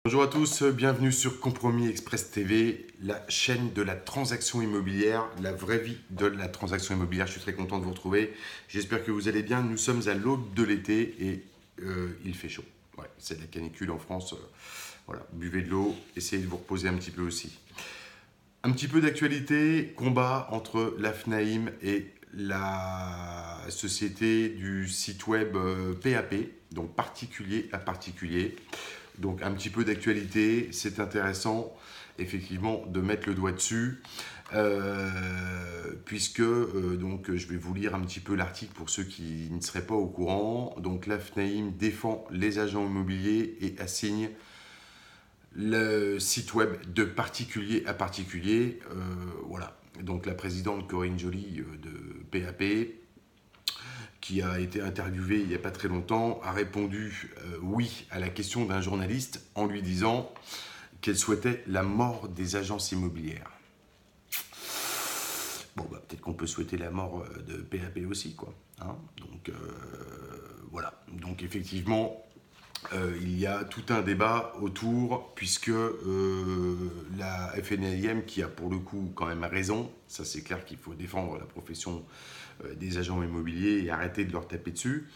Bonjour à tous, bienvenue sur Compromis Express TV, la chaîne de la transaction immobilière, la vraie vie de la transaction immobilière. Je suis très content de vous retrouver. J'espère que vous allez bien. Nous sommes à l'aube de l'été et il fait chaud. Ouais, c'est la canicule en France. Voilà, buvez de l'eau, essayez de vous reposer un petit peu aussi. Un petit peu d'actualité, combat entre la FNAIM et la société du site web PAP, donc particulier à particulier. Donc un petit peu d'actualité, c'est intéressant effectivement de mettre le doigt dessus, puisque donc je vais vous lire un petit peu l'article pour ceux qui ne seraient pas au courant. Donc la FNAIM défend les agents immobiliers et assigne le site web de particulier à particulier. Voilà. Donc la présidente Corinne Joly de PAP, qui a été interviewée il n'y a pas très longtemps, a répondu oui à la question d'un journaliste en lui disant qu'elle souhaitait la mort des agences immobilières. Bon, bah, peut-être qu'on peut souhaiter la mort de PAP aussi, quoi. Hein, donc, voilà. Donc, effectivement, il y a tout un débat autour, puisque la FNAIM, qui a pour le coup quand même raison, ça c'est clair qu'il faut défendre la profession des agents immobiliers et arrêter de leur taper dessus.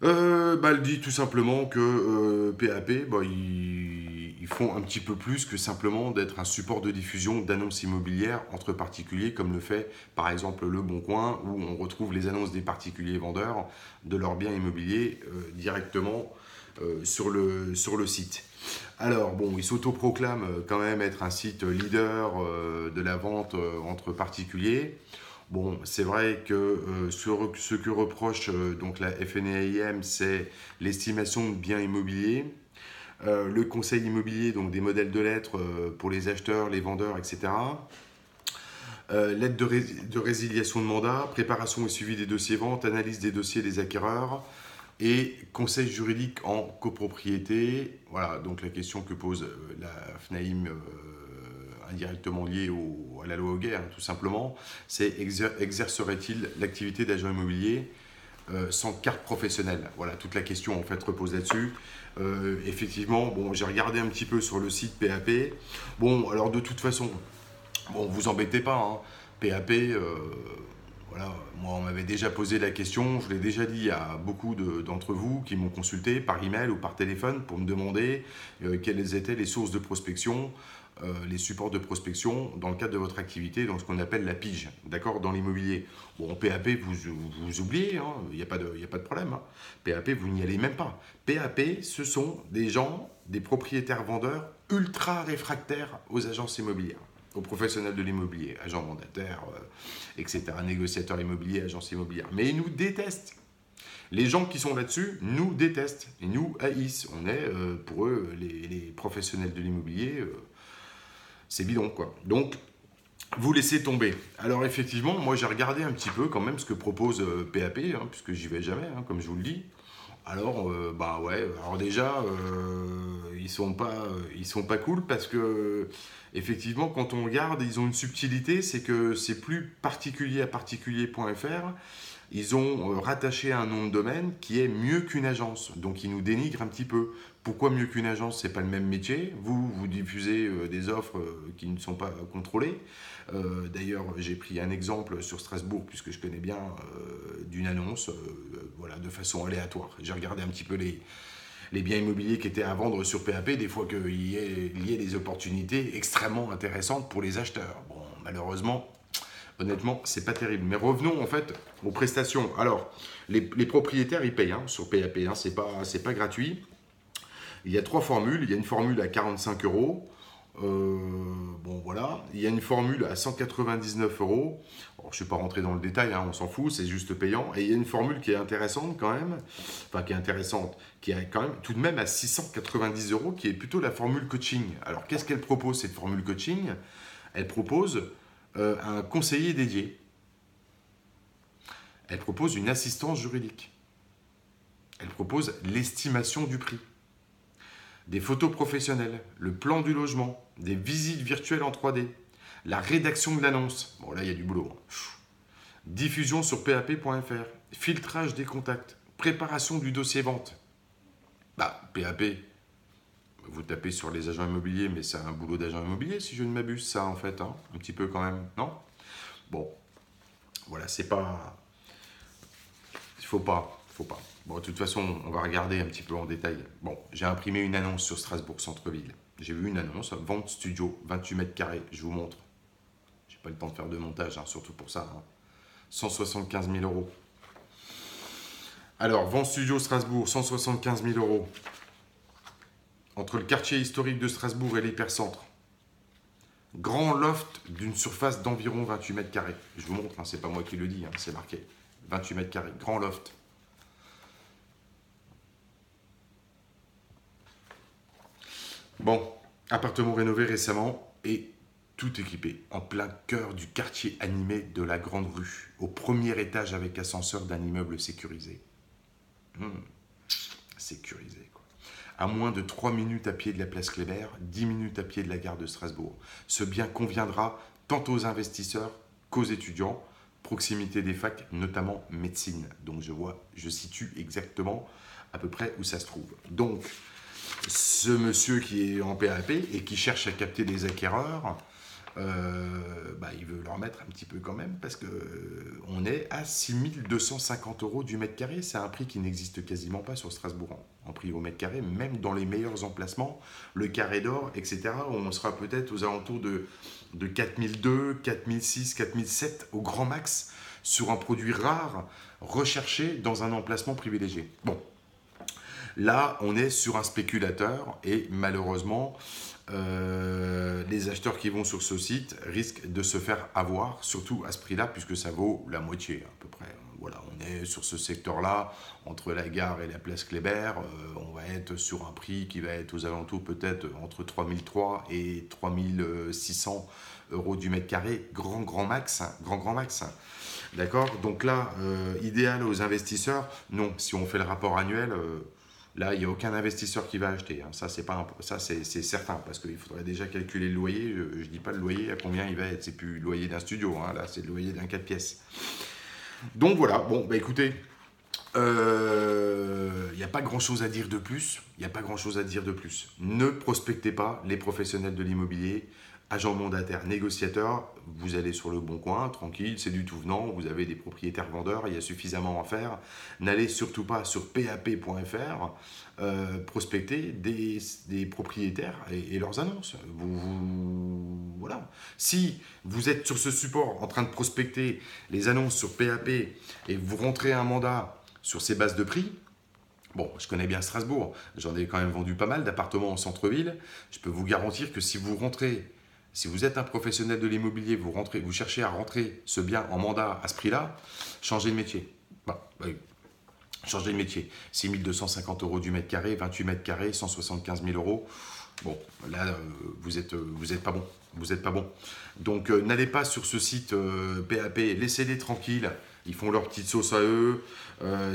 Elle dit tout simplement que PAP, ils font un petit peu plus que simplement d'être un support de diffusion d'annonces immobilières entre particuliers, comme le fait par exemple Le Bon Coin, où on retrouve les annonces des particuliers vendeurs de leurs biens immobiliers directement sur le site. Alors, bon, ils s'autoproclament quand même être un site leader de la vente entre particuliers. Bon, c'est vrai que ce que reproche donc la FNAIM, c'est l'estimation de biens immobiliers, le conseil immobilier, donc des modèles de lettres pour les acheteurs, les vendeurs, etc. L'aide de résiliation de mandat, préparation et suivi des dossiers ventes, analyse des dossiers des acquéreurs et conseil juridique en copropriété. Voilà, donc la question que pose la FNAIM indirectement liée à la loi Auguer, tout simplement, c'est exercerait-il l'activité d'agent immobilier sans carte professionnelle? Voilà, toute la question en fait repose là-dessus. Effectivement, bon, j'ai regardé un petit peu sur le site PAP. Bon, alors de toute façon, bon, vous embêtez pas, hein. PAP, voilà, moi on m'avait déjà posé la question, je l'ai déjà dit à beaucoup d'entre vous qui m'ont consulté par email ou par téléphone pour me demander quelles étaient les sources de prospection, les supports de prospection dans le cadre de votre activité, dans ce qu'on appelle la pige, d'accord, dans l'immobilier. Bon, PAP, vous oubliez, hein, il n'y a pas de problème. Hein. PAP, vous n'y allez même pas. PAP, ce sont des gens, des propriétaires vendeurs ultra réfractaires aux agences immobilières, aux professionnels de l'immobilier, agents mandataires, etc., négociateurs immobiliers, agences immobilières. Mais ils nous détestent. Les gens qui sont là-dessus nous détestent. Ils nous haïssent. On est, pour eux, les professionnels de l'immobilier, c'est bidon, quoi. Donc, vous laissez tomber. Alors, effectivement, moi, j'ai regardé un petit peu quand même ce que propose PAP, hein, puisque j'y vais jamais, hein, comme je vous le dis. Alors, bah ouais, alors déjà, ils sont pas cool parce que, effectivement, quand on regarde, ils ont une subtilité, c'est que c'est plus particulier à particulier.fr. Ils ont rattaché un nom de domaine qui est mieux qu'une agence. Donc, ils nous dénigrent un petit peu. Pourquoi mieux qu'une agence? C'est pas le même métier. Vous diffusez des offres qui ne sont pas contrôlées. D'ailleurs, j'ai pris un exemple sur Strasbourg, puisque je connais bien d'une annonce, voilà, de façon aléatoire. J'ai regardé un petit peu les biens immobiliers qui étaient à vendre sur PAP, des fois qu'il y ait des opportunités extrêmement intéressantes pour les acheteurs. Bon, malheureusement, honnêtement, c'est pas terrible. Mais revenons en fait aux prestations. Alors, les propriétaires, ils payent hein, sur PAP, hein, c'est pas gratuit. Il y a trois formules. Il y a une formule à 45 euros. Bon voilà, il y a une formule à 199 euros. Alors, je ne suis pas rentré dans le détail, hein, on s'en fout, c'est juste payant. Et il y a une formule qui est intéressante quand même, enfin qui est intéressante, qui est quand même tout de même à 690 euros, qui est plutôt la formule coaching. Alors qu'est-ce qu'elle propose cette formule coaching? Elle propose un conseiller dédié. Elle propose une assistance juridique. Elle propose l'estimation du prix, des photos professionnelles, le plan du logement, des visites virtuelles en 3D, la rédaction de l'annonce. Bon, là, il y a du boulot. Diffusion sur pap.fr, filtrage des contacts, préparation du dossier vente. Bah, PAP, Vous tapez sur les agents immobiliers, mais c'est un boulot d'agent immobilier, si je ne m'abuse, ça, en fait, hein, un petit peu quand même, non? Bon, voilà, c'est pas... Il faut pas, faut pas. Bon, de toute façon, on va regarder un petit peu en détail. Bon, j'ai imprimé une annonce sur Strasbourg Centre-Ville. J'ai vu une annonce, vente studio, 28 mètres carrés, je vous montre. J'ai pas le temps de faire de montage, hein, surtout pour ça. Hein. 175 000 euros. Alors, vente studio Strasbourg, 175 000 euros. Entre le quartier historique de Strasbourg et l'hypercentre. Grand loft d'une surface d'environ 28 mètres carrés. Je vous montre, hein, c'est pas moi qui le dis, hein, c'est marqué. 28 mètres carrés, grand loft. Bon, appartement rénové récemment et tout équipé, en plein cœur du quartier animé de la Grande Rue, au premier étage avec ascenseur d'un immeuble sécurisé. Sécurisé, quoi. À moins de 3 minutes à pied de la place Kléber, 10 minutes à pied de la gare de Strasbourg. Ce bien conviendra tant aux investisseurs qu'aux étudiants, proximité des facs, notamment médecine. Donc je situe exactement à peu près où ça se trouve. Donc, ce monsieur qui est en PAP et qui cherche à capter des acquéreurs, il veut leur mettre un petit peu quand même parce que on est à 6 250 euros du mètre carré. C'est un prix qui n'existe quasiment pas sur Strasbourg en prix au mètre carré, même dans les meilleurs emplacements, le Carré d'Or, etc. On sera peut-être aux alentours de 4002, 4006, 4007 au grand max sur un produit rare, recherché dans un emplacement privilégié. Bon, là, on est sur un spéculateur et malheureusement, les acheteurs qui vont sur ce site risquent de se faire avoir, surtout à ce prix-là, puisque ça vaut la moitié à peu près. Voilà, on est sur ce secteur-là, entre la gare et la place Kléber, on va être sur un prix qui va être aux alentours peut-être entre 3003 et 3600 euros du mètre carré, grand max, grand max. D'accord. Donc là, idéal aux investisseurs, non. Si on fait le rapport annuel, là, il n'y a aucun investisseur qui va acheter. Hein. Ça, c'est certain, parce qu'il faudrait déjà calculer le loyer. Je ne dis pas le loyer à combien il va être. C'est plus le loyer d'un studio. Hein. Là, c'est le loyer d'un 4 pièces. Donc voilà. Bon, bah écoutez, il n'y a pas grand-chose à dire de plus. Il n'y a pas grand-chose à dire de plus. Ne prospectez pas les professionnels de l'immobilier. Agent mandataire, négociateur, vous allez sur le bon coin, tranquille, c'est du tout venant, vous avez des propriétaires vendeurs, il y a suffisamment à faire. N'allez surtout pas sur pap.fr prospecter des propriétaires et leurs annonces. Voilà. Si vous êtes sur ce support en train de prospecter les annonces sur PAP et vous rentrez un mandat sur ces bases de prix, bon, je connais bien Strasbourg, j'en ai quand même vendu pas mal d'appartements en centre-ville, je peux vous garantir que si vous êtes un professionnel de l'immobilier, vous cherchez à rentrer ce bien en mandat à ce prix-là, changez de métier. Oui, changez de métier. 6 250 euros du mètre carré, 28 mètres carrés, 175 000 euros. Bon, là, vous êtes pas bon. Vous n'êtes pas bon. Donc, n'allez pas sur ce site PAP, laissez-les tranquilles. Ils font leur petite sauce à eux.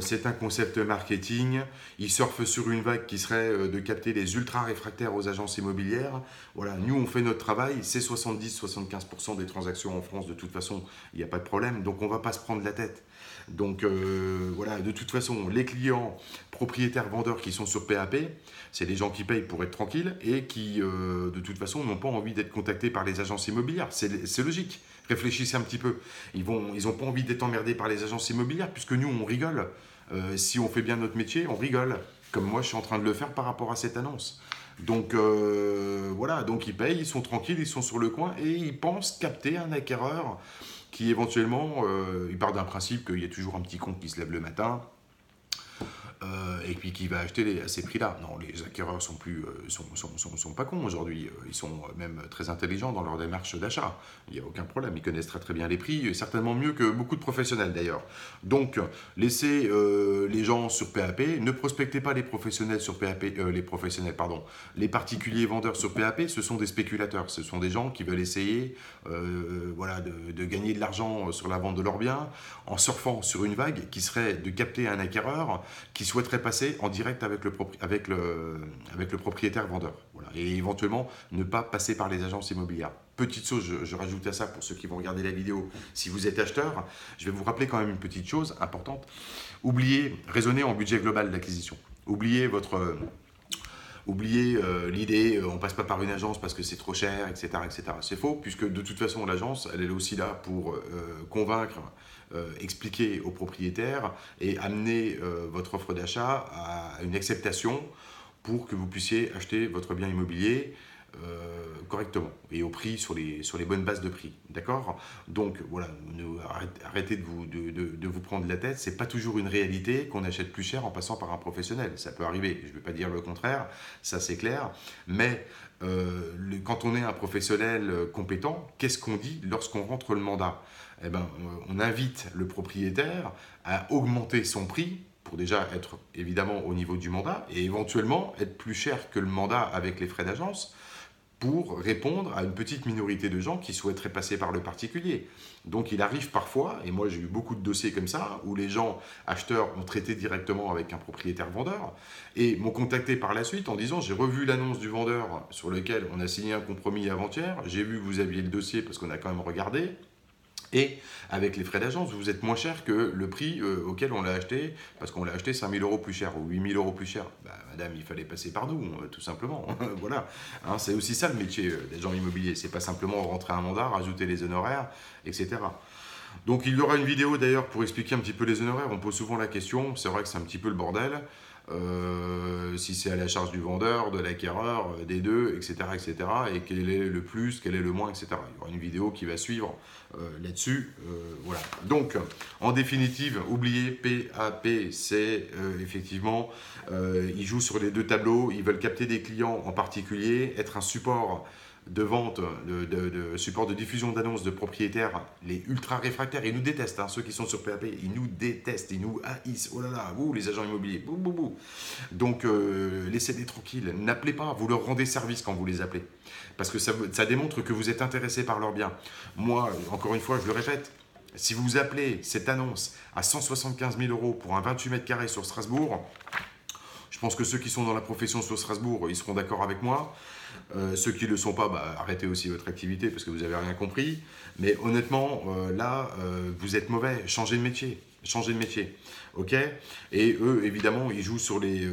C'est un concept marketing. Ils surfent sur une vague qui serait de capter les ultra réfractaires aux agences immobilières. Voilà, nous, on fait notre travail. C'est 70-75% des transactions en France. De toute façon, il n'y a pas de problème. Donc, on ne va pas se prendre la tête. Donc, voilà, de toute façon, les clients propriétaires vendeurs qui sont sur PAP, c'est des gens qui payent pour être tranquilles et qui, de toute façon, n'ont pas envie d'être contactés par les agences immobilières. C'est logique. Réfléchissez un petit peu. Ils n'ont pas envie d'être emmerdés par les agences immobilières puisque nous, on rigole. Si on fait bien notre métier, on rigole. Comme moi, je suis en train de le faire par rapport à cette annonce. Donc, voilà. Donc, ils payent, ils sont tranquilles, ils sont sur le coin et ils pensent capter un acquéreur qui, éventuellement, il part d'un principe qu'il y a toujours un petit con qui se lève le matin et puis qui va acheter à ces prix-là. Non, les acquéreurs sont pas cons aujourd'hui. Ils sont même très intelligents dans leur démarche d'achat. Il n'y a aucun problème. Ils connaissent très bien les prix, certainement mieux que beaucoup de professionnels d'ailleurs. Donc, laissez les gens sur PAP. Ne prospectez pas les professionnels sur PAP. Les particuliers vendeurs sur PAP, ce sont des spéculateurs. Ce sont des gens qui veulent essayer de gagner de l'argent sur la vente de leurs biens en surfant sur une vague qui serait de capter un acquéreur qui souhaiterait passer en direct avec le propriétaire vendeur. Voilà. Et éventuellement, ne pas passer par les agences immobilières. Petite chose, je rajoute à ça pour ceux qui vont regarder la vidéo. Si vous êtes acheteur, je vais vous rappeler quand même une petite chose importante. Raisonnez en budget global d'acquisition. Oubliez votre Oubliez l'idée, on passe pas par une agence parce que c'est trop cher, etc., etc. C'est faux, puisque de toute façon, l'agence, elle est aussi là pour convaincre, expliquer aux propriétaires et amener votre offre d'achat à une acceptation pour que vous puissiez acheter votre bien immobilier correctement et au prix sur les bonnes bases de prix. D'accord? Donc voilà, arrêtez de vous prendre la tête. C'est pas toujours une réalité qu'on achète plus cher en passant par un professionnel. Ça peut arriver, je ne vais pas dire le contraire, ça c'est clair. Mais quand on est un professionnel compétent, qu'est-ce qu'on dit lorsqu'on rentre le mandat? Eh ben, on invite le propriétaire à augmenter son prix pour déjà être évidemment au niveau du mandat et éventuellement être plus cher que le mandat avec les frais d'agence pour répondre à une petite minorité de gens qui souhaiteraient passer par le particulier. Donc il arrive parfois, et moi j'ai eu beaucoup de dossiers comme ça, où les gens, acheteurs, ont traité directement avec un propriétaire vendeur, et m'ont contacté par la suite en disant j'ai revu l'annonce du vendeur sur lequel on a signé un compromis avant-hier, j'ai vu que vous aviez le dossier parce qu'on a quand même regardé, et avec les frais d'agence, vous êtes moins cher que le prix auquel on l'a acheté, parce qu'on l'a acheté 5 000 € plus cher ou 8 000 € plus cher. Bah, madame, il fallait passer par nous, tout simplement. Voilà. Hein, c'est aussi ça le métier d'agent immobilier. C'est pas simplement rentrer un mandat, rajouter les honoraires, etc. Donc il y aura une vidéo d'ailleurs pour expliquer un petit peu les honoraires. On pose souvent la question, c'est vrai que c'est un petit peu le bordel. Si c'est à la charge du vendeur, de l'acquéreur, des deux, etc., etc., et quel est le plus, quel est le moins, etc. Il y aura une vidéo qui va suivre là-dessus. Voilà. Donc, en définitive, oubliez PAP, c'est effectivement, ils jouent sur les deux tableaux, ils veulent capter des clients en particulier, être un support de vente, de support de diffusion d'annonces de propriétaires, les ultra réfractaires, ils nous détestent, hein, ceux qui sont sur PAP, ils nous détestent, ils nous haïssent, oh là là, vous les agents immobiliers, bou, bou, bou. Donc laissez-les tranquilles, n'appelez pas, vous leur rendez service quand vous les appelez, parce que ça démontre que vous êtes intéressé par leur bien. Moi, encore une fois, je le répète, si vous appelez cette annonce à 175 000 € pour un 28 mètres carrés sur Strasbourg, je pense que ceux qui sont dans la profession sur Strasbourg, ils seront d'accord avec moi. Ceux qui ne le sont pas, bah, arrêtez aussi votre activité parce que vous n'avez rien compris. Mais honnêtement, là, vous êtes mauvais. Changez de métier. Changez de métier. OK? Et eux, évidemment, ils jouent sur les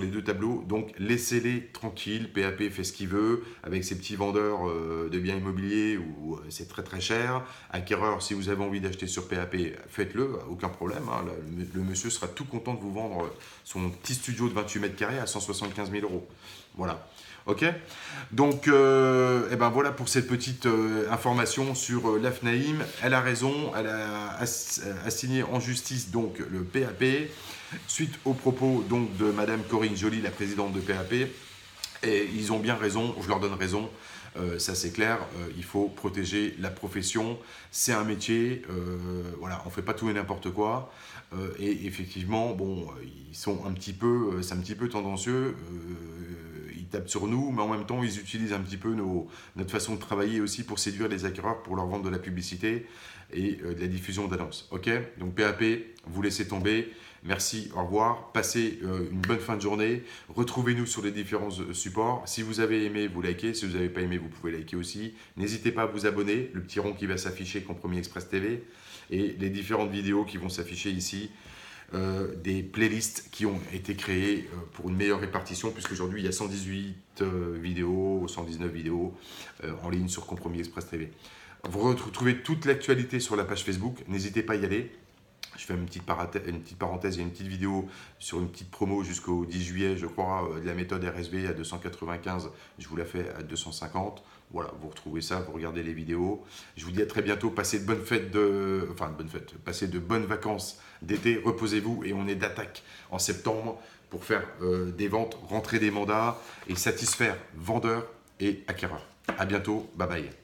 deux tableaux. Donc, laissez-les tranquilles. PAP fait ce qu'il veut avec ses petits vendeurs de biens immobiliers où c'est très très cher. Acquéreur, si vous avez envie d'acheter sur PAP, faites-le. Aucun problème. Hein. Le monsieur sera tout content de vous vendre son petit studio de 28 mètres carrés à 175 000 €. Voilà. Ok? Donc, et ben voilà pour cette petite information sur l'AFNAIM. Elle a raison, elle a assigné en justice donc le PAP suite aux propos donc de Madame Corinne Joly, la présidente de PAP. Et ils ont bien raison, je leur donne raison. Ça c'est clair, il faut protéger la profession, c'est un métier, voilà, on fait pas tout et n'importe quoi. Et effectivement, bon, ils sont c'est un petit peu tendancieux. Ils tapent sur nous, mais en même temps, ils utilisent un petit peu notre façon de travailler aussi pour séduire les acquéreurs, pour leur vendre de la publicité et de la diffusion d'annonces. Ok? Donc PAP, vous laissez tomber. Merci, au revoir. Passez une bonne fin de journée. Retrouvez-nous sur les différents supports. Si vous avez aimé, vous likez. Si vous n'avez pas aimé, vous pouvez liker aussi. N'hésitez pas à vous abonner. Le petit rond qui va s'afficher, Compromis Express TV. Et les différentes vidéos qui vont s'afficher ici. Des playlists qui ont été créées pour une meilleure répartition, puisqu'aujourd'hui il y a 118 vidéos, 119 vidéos en ligne sur Compromis Express TV. Vous retrouvez toute l'actualité sur la page Facebook, n'hésitez pas à y aller. Je fais une petite parenthèse, il y a une petite vidéo sur une petite promo jusqu'au 10 juillet, je crois, de la méthode RSV à 295, je vous la fais à 250. Voilà, vous retrouvez ça, vous regardez les vidéos. Je vous dis à très bientôt, passez de bonnes fêtes, passez de bonnes vacances d'été, reposez-vous et on est d'attaque en septembre pour faire des ventes, rentrer des mandats et satisfaire vendeurs et acquéreurs. À bientôt, bye bye.